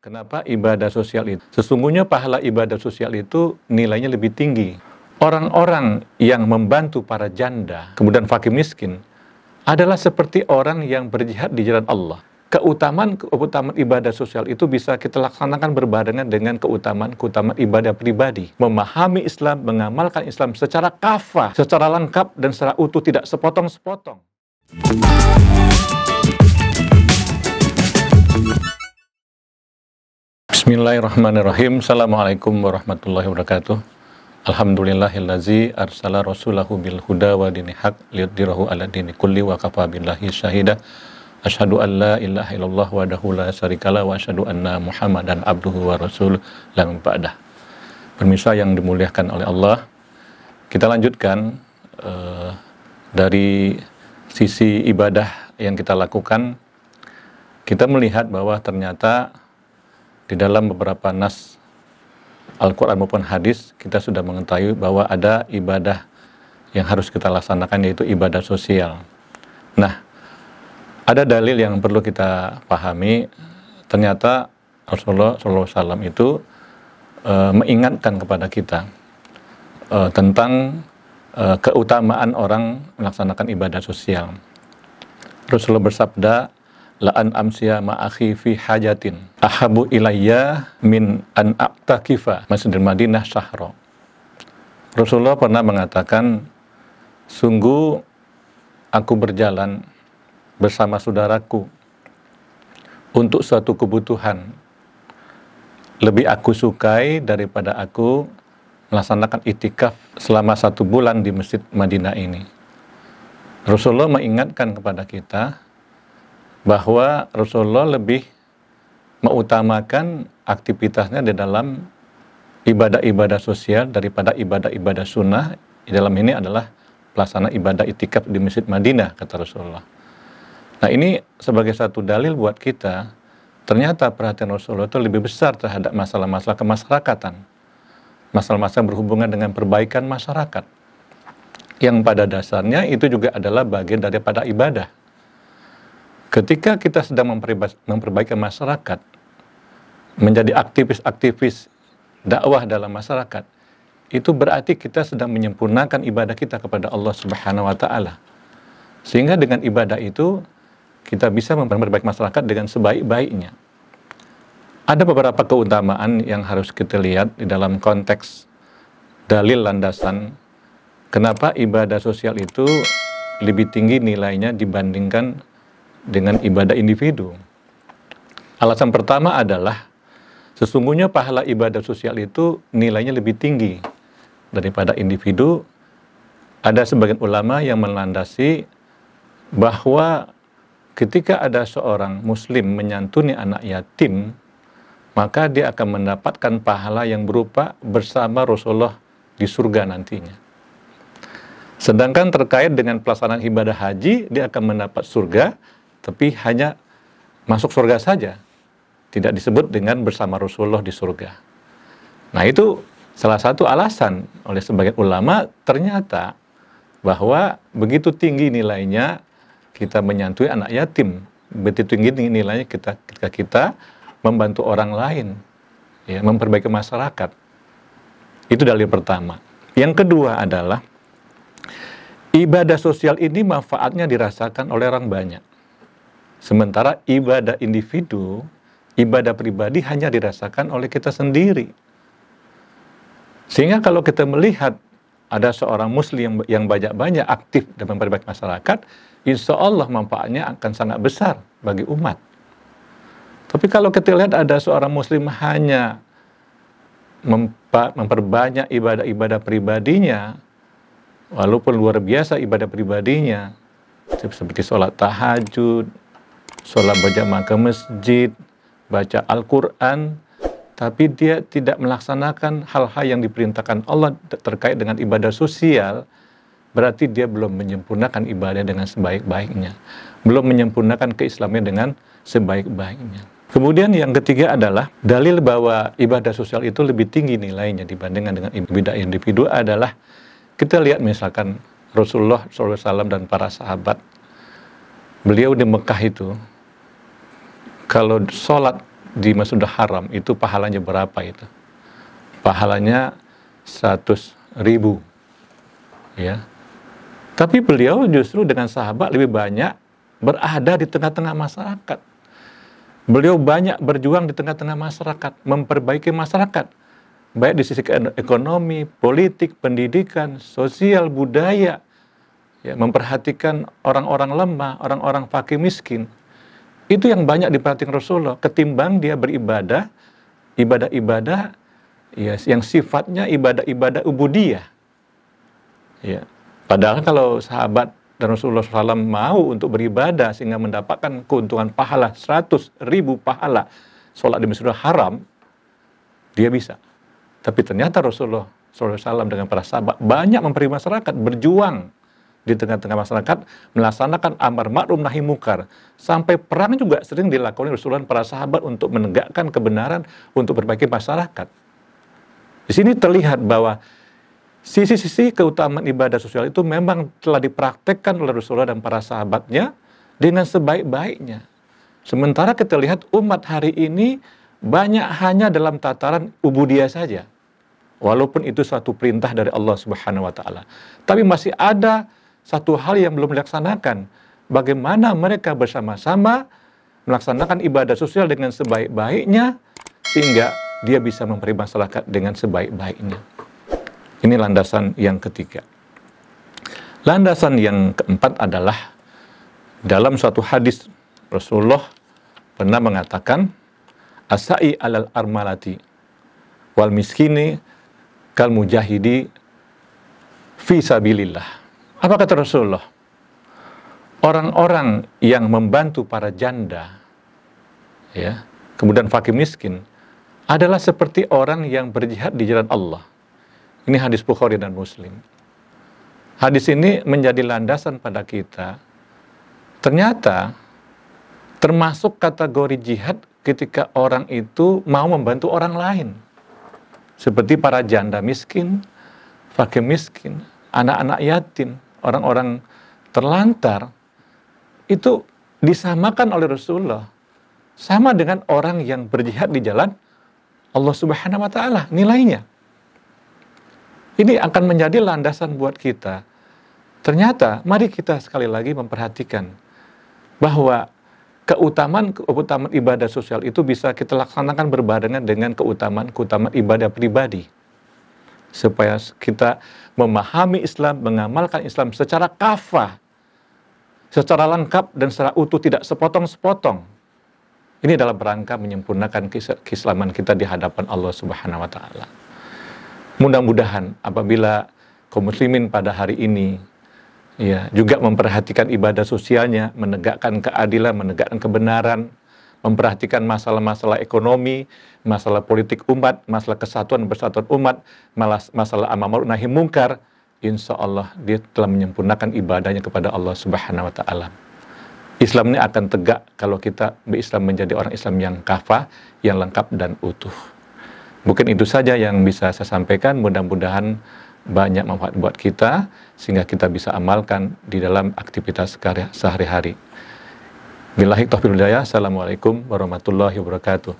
Kenapa ibadah sosial itu? Sesungguhnya pahala ibadah sosial itu nilainya lebih tinggi. Orang-orang yang membantu para janda, kemudian fakir miskin, adalah seperti orang yang berjihad di jalan Allah. Keutamaan ibadah sosial itu bisa kita laksanakan berbarengan dengan keutamaan ibadah pribadi. Memahami Islam, mengamalkan Islam secara kafah, secara lengkap, dan secara utuh, tidak sepotong-sepotong. Bismillahirrahmanirrahim. Assalamualaikum warahmatullahi wabarakatuh. Alhamdulillahillazi arsala rasulahu bil huda wa dinil haq liyudhhirahu ala dini kulli wa kafa billahi syahida. Asyhadu an la ilaha illallah wahdahu la syarikalah wa asyhadu anna Muhammadan abduhu wa rasuluh la ba'dah. Pemirsa yang dimuliakan oleh Allah, kita lanjutkan dari sisi ibadah yang kita lakukan. Kita melihat bahwa ternyata di dalam beberapa nas Al-Quran maupun hadis, kita sudah mengetahui bahwa ada ibadah yang harus kita laksanakan, yaitu ibadah sosial. Nah, ada dalil yang perlu kita pahami. Ternyata Rasulullah SAW itu mengingatkan kepada kita tentang keutamaan orang melaksanakan ibadah sosial. Rasulullah bersabda, la'an amsiya ma'akhi fi hajatin ahabu ilayya min an a'takifa masjidil Madinah syahra. Rasulullah pernah mengatakan, sungguh aku berjalan bersama saudaraku untuk suatu kebutuhan lebih aku sukai daripada aku melaksanakan itikaf selama 1 bulan di Masjid Madinah ini. Rasulullah mengingatkan kepada kita bahwa Rasulullah lebih mengutamakan aktivitasnya di dalam ibadah-ibadah sosial daripada ibadah-ibadah sunnah. Di dalam ini adalah pelaksanaan ibadah itikaf di Masjid Madinah, kata Rasulullah. Nah, ini sebagai satu dalil buat kita, ternyata perhatian Rasulullah itu lebih besar terhadap masalah-masalah kemasyarakatan, masalah-masalah berhubungan dengan perbaikan masyarakat, yang pada dasarnya itu juga adalah bagian daripada ibadah. Ketika kita sedang memperbaiki masyarakat, menjadi aktivis-aktivis dakwah dalam masyarakat, itu berarti kita sedang menyempurnakan ibadah kita kepada Allah Subhanahu wa Ta'ala. Sehingga dengan ibadah itu, kita bisa memperbaiki masyarakat dengan sebaik-baiknya. Ada beberapa keutamaan yang harus kita lihat di dalam konteks dalil landasan kenapa ibadah sosial itu lebih tinggi nilainya dibandingkan dengan ibadah individu. Alasan pertama adalah sesungguhnya pahala ibadah sosial itu nilainya lebih tinggi daripada individu. Ada sebagian ulama yang melandasi bahwa ketika ada seorang muslim menyantuni anak yatim, maka dia akan mendapatkan pahala yang berupa bersama Rasulullah di surga nantinya. Sedangkan terkait dengan pelaksanaan ibadah haji, dia akan mendapat surga, tapi hanya masuk surga saja, tidak disebut dengan bersama Rasulullah di surga. Nah, itu salah satu alasan oleh sebagian ulama, ternyata bahwa begitu tinggi nilainya kita menyantui anak yatim, begitu tinggi nilainya ketika kita membantu orang lain, ya, memperbaiki masyarakat. Itu dalil pertama. Yang kedua adalah ibadah sosial ini manfaatnya dirasakan oleh orang banyak. Sementara ibadah individu, ibadah pribadi hanya dirasakan oleh kita sendiri. Sehingga kalau kita melihat ada seorang muslim yang banyak-banyak aktif dalam memperbaiki masyarakat, insya Allah manfaatnya akan sangat besar bagi umat. Tapi kalau kita lihat ada seorang muslim hanya memperbanyak ibadah-ibadah pribadinya, walaupun luar biasa ibadah pribadinya, seperti sholat tahajud, sholat berjamaah ke masjid, baca Al-Quran, tapi dia tidak melaksanakan hal-hal yang diperintahkan Allah terkait dengan ibadah sosial, berarti dia belum menyempurnakan ibadah dengan sebaik-baiknya, belum menyempurnakan keislamannya dengan sebaik-baiknya. Kemudian yang ketiga adalah dalil bahwa ibadah sosial itu lebih tinggi nilainya dibandingkan dengan ibadah individu adalah kita lihat misalkan Rasulullah SAW dan para sahabat, beliau di Mekah itu, kalau sholat di Masjidil Haram itu pahalanya berapa itu? Pahalanya 100.000, ya. Tapi beliau justru dengan sahabat lebih banyak berada di tengah-tengah masyarakat. Beliau banyak berjuang di tengah-tengah masyarakat, memperbaiki masyarakat, baik di sisi ekonomi, politik, pendidikan, sosial, budaya, ya, memperhatikan orang-orang lemah, orang-orang fakir miskin. Itu yang banyak diperhatikan Rasulullah, ketimbang dia beribadah, ibadah-ibadah ya, yang sifatnya ibadah-ibadah ubudiyah. Ya. Padahal kalau sahabat dan Rasulullah SAW mau untuk beribadah sehingga mendapatkan keuntungan pahala 100.000 pahala sholat di Masjidil Haram, dia bisa. Tapi ternyata Rasulullah SAW dengan para sahabat banyak memperi masyarakat, berjuang di tengah-tengah masyarakat, melaksanakan amar ma'ruf nahi mungkar. Sampai perang juga sering dilakukan Rasulullah dan para sahabat untuk menegakkan kebenaran, untuk berbaiki masyarakat. Di sini terlihat bahwa sisi-sisi keutamaan ibadah sosial itu memang telah dipraktekkan oleh Rasulullah dan para sahabatnya dengan sebaik-baiknya. Sementara kita lihat umat hari ini banyak hanya dalam tataran ubudiyah saja. Walaupun itu suatu perintah dari Allah Subhanahu wa taala. Tapi masih ada satu hal yang belum dilaksanakan. Bagaimana mereka bersama-sama melaksanakan ibadah sosial dengan sebaik-baiknya sehingga dia bisa memberi masyarakat dengan sebaik-baiknya. Ini landasan yang ketiga. Landasan yang keempat adalah dalam suatu hadis Rasulullah pernah mengatakan asai alal armalati wal miskini kal mujahidi fi sabilillah. Apa kata Rasulullah? Orang-orang yang membantu para janda, ya, kemudian fakir miskin, adalah seperti orang yang berjihad di jalan Allah. Ini hadis Bukhari dan Muslim. Hadis ini menjadi landasan pada kita. Ternyata termasuk kategori jihad ketika orang itu mau membantu orang lain. Seperti para janda miskin, fakir miskin, anak-anak yatim, orang-orang terlantar, itu disamakan oleh Rasulullah sama dengan orang yang berjihad di jalan Allah Subhanahu wa taala nilainya. Ini akan menjadi landasan buat kita. Ternyata mari kita sekali lagi memperhatikan bahwa keutamaan ibadah sosial itu bisa kita laksanakan berbarengan dengan keutamaan ibadah pribadi. Supaya kita memahami Islam, mengamalkan Islam secara kafah, secara lengkap dan secara utuh, tidak sepotong-sepotong. Ini dalam rangka menyempurnakan keislaman kita di hadapan Allah Subhanahu wa taala. Mudah-mudahan apabila kaum muslimin pada hari ini ya juga memperhatikan ibadah sosialnya, menegakkan keadilan, menegakkan kebenaran, memperhatikan masalah-masalah ekonomi, masalah politik umat, masalah kesatuan dan persatuan umat, masalah amar ma'ruf nahi mungkar, insya Allah dia telah menyempurnakan ibadahnya kepada Allah Subhanahu wa taala. Islam ini akan tegak kalau kita berislam menjadi orang Islam yang kafah, yang lengkap dan utuh. Mungkin itu saja yang bisa saya sampaikan, mudah-mudahan banyak manfaat buat kita sehingga kita bisa amalkan di dalam aktivitas sehari-hari. Billahi taufiq wal hidayah. Assalamualaikum warahmatullahi wabarakatuh.